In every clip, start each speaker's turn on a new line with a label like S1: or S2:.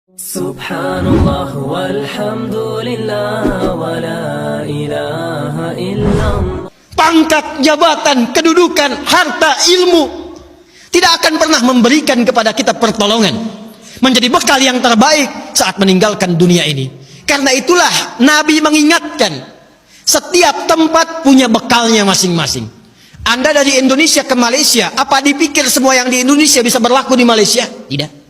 S1: Subhanallah walhamdulillah wa la ilaha illallah.
S2: Pangkat, jabatan, kedudukan, harta, ilmu tidak akan pernah memberikan kepada kita pertolongan, menjadi bekal yang terbaik saat meninggalkan dunia ini. Karena itulah Nabi mengingatkan, setiap tempat punya bekalnya masing-masing. Anda dari Indonesia ke Malaysia, apa dipikir semua yang di Indonesia bisa berlaku di Malaysia? Tidak.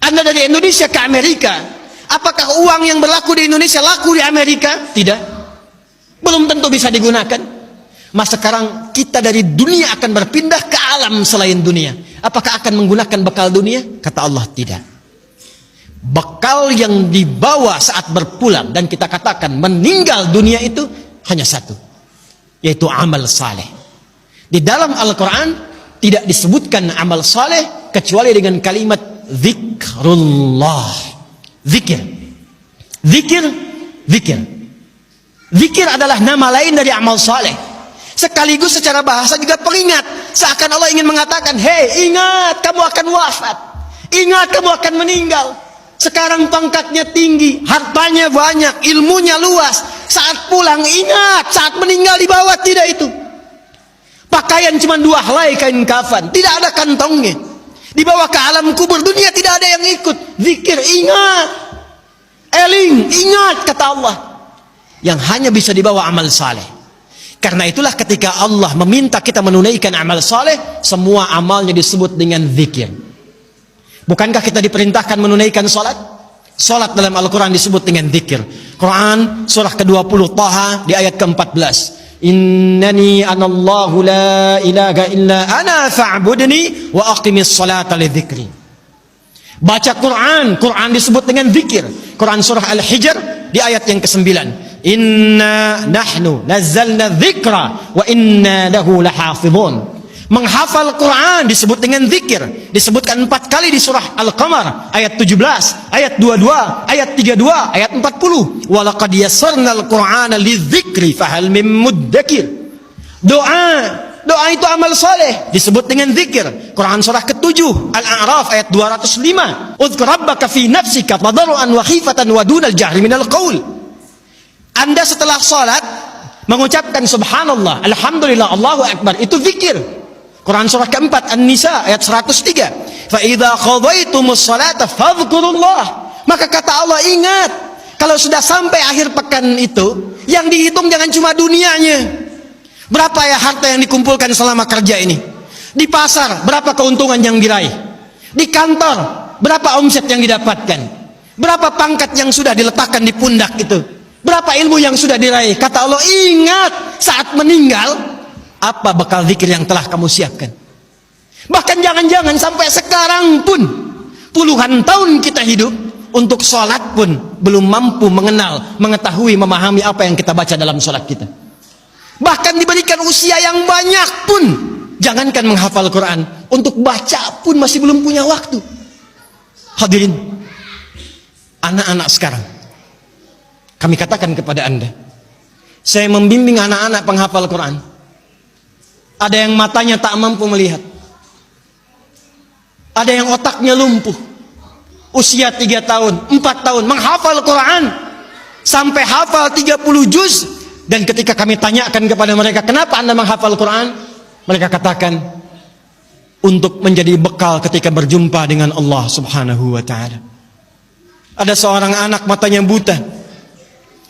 S2: Anda dari Indonesia ke Amerika, apakah uang yang berlaku di Indonesia laku di Amerika? Tidak. Belum tentu bisa digunakan. Mas sekarang kita dari dunia akan berpindah ke alam selain dunia. Apakah akan menggunakan bekal dunia? Kata Allah, tidak. Bekal yang dibawa saat berpulang dan kita katakan meninggal dunia itu hanya satu, yaitu amal saleh. Di dalam Al-Quran tidak disebutkan amal saleh kecuali dengan kalimat zikrullah. Zikir. Zikir. Zikir. Zikir adalah nama lain dari amal saleh. Sekaligus secara bahasa juga peringat. Seakan Allah ingin mengatakan, hei, ingat kamu akan wafat. Ingat kamu akan meninggal. Sekarang pangkatnya tinggi, hartanya banyak, ilmunya luas. Saat pulang ingat, saat meninggal di bawah tidak itu. Pakaian cuma 2 helai kain kafan, tidak ada kantongnya. Dibawa ke alam kubur dunia tidak ada yang ikut. Zikir, ingat. Eling, ingat kata Allah. Yang hanya bisa dibawa amal saleh. Karena itulah ketika Allah meminta kita menunaikan amal saleh, semua amalnya disebut dengan zikir. Bukankah kita diperintahkan menunaikan salat? Salat dalam Al-Quran disebut dengan zikir. Quran surah ke-20 Taha di ayat ke-14. Innani anallahu la ilaha illa ana fa'budni wa aqimis salata li dzikri. Baca Quran, Quran disebut dengan zikir. Quran surah Al-Hijr di ayat yang ke-9. Inna nahnu nazzalna dzikra wa inna lahu lahafizun. Menghafal Quran disebut dengan zikir. Disebutkan 4 kali di surah Al-Qamar ayat 17, ayat 22, ayat 32, ayat 40. Wa laqad yassarnal Qur'ana lidzikri fahal mim muddakir. Doa itu amal saleh disebut dengan zikir. Quran surah ke-7 Al-A'raf ayat 205. Udzkur rabbaka fi nafsika tadarruan wa khifatan wa dunal jahri minal qaul. Anda setelah salat mengucapkan subhanallah, alhamdulillah, Allahu akbar, itu zikir. Quran surah ke-4 An-Nisa ayat 103. Fa idza qadaytumus salata fadhkurullah. Maka kata Allah, ingat, kalau sudah sampai akhir pekan itu, yang dihitung jangan cuma dunianya. Berapa ya harta yang dikumpulkan selama kerja ini? Di pasar berapa keuntungan yang diraih? Di kantor berapa omset yang didapatkan? Berapa pangkat yang sudah diletakkan di pundak itu? Berapa ilmu yang sudah diraih? Kata Allah, ingat, saat meninggal apa bekal zikir yang telah kamu siapkan? Bahkan jangan-jangan sampai sekarang pun, puluhan tahun kita hidup, untuk sholat pun belum mampu mengenal, mengetahui, memahami apa yang kita baca dalam sholat kita. Bahkan diberikan usia yang banyak pun, jangankan menghafal Quran, untuk baca pun masih belum punya waktu. Hadirin, anak-anak sekarang, kami katakan kepada Anda, saya membimbing anak-anak penghafal Quran. Ada yang matanya tak mampu melihat. Ada yang otaknya lumpuh. Usia 3 tahun, 4 tahun, menghafal Quran. Sampai hafal 30 juz. Dan ketika kami tanyakan kepada mereka, kenapa Anda menghafal Quran? Mereka katakan, untuk menjadi bekal ketika berjumpa dengan Allah subhanahu wa ta'ala. Ada seorang anak matanya buta.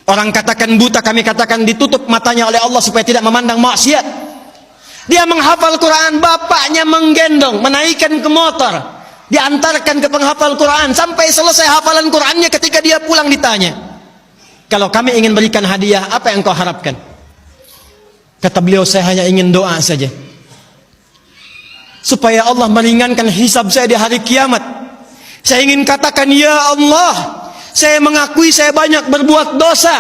S2: Orang katakan buta, kami katakan ditutup matanya oleh Allah supaya tidak memandang maksiat. Dia menghafal Quran, bapaknya menggendong, menaikkan ke motor, diantarkan ke penghafal Quran sampai selesai hafalan Qurannya. Ketika dia pulang ditanya, kalau kami ingin berikan hadiah, apa yang kau harapkan? Kata beliau, saya hanya ingin doa saja, supaya Allah meringankan hisab saya di hari kiamat. Saya ingin katakan, ya Allah, saya mengakui saya banyak berbuat dosa,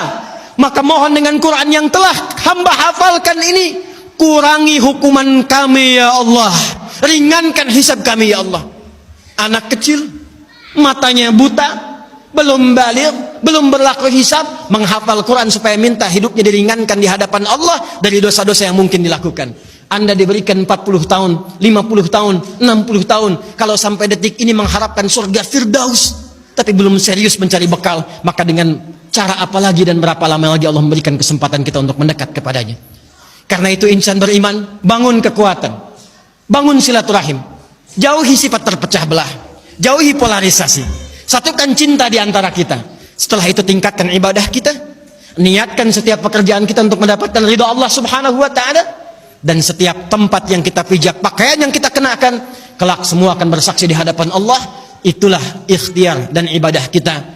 S2: maka mohon dengan Quran yang telah hamba hafalkan ini, kurangi hukuman kami ya Allah, ringankan hisab kami ya Allah. Anak kecil, matanya buta, belum baligh, belum berlaku hisab, menghafal Quran supaya minta hidupnya diringankan di hadapan Allah dari dosa-dosa yang mungkin dilakukan. Anda diberikan 40 tahun, 50 tahun, 60 tahun, kalau sampai detik ini mengharapkan surga Firdaus, tapi belum serius mencari bekal, maka dengan cara apa lagi dan berapa lama lagi Allah memberikan kesempatan kita untuk mendekat kepadanya. Karena itu insan beriman, bangun kekuatan, bangun silaturahim, jauhi sifat terpecah belah, jauhi polarisasi, satukan cinta di antara kita. Setelah itu tingkatkan ibadah kita, niatkan setiap pekerjaan kita untuk mendapatkan ridha Allah Subhanahu wa taala, dan setiap tempat yang kita pijak, pakaian yang kita kenakan, kelak semua akan bersaksi di hadapan Allah. Itulah ikhtiar dan ibadah kita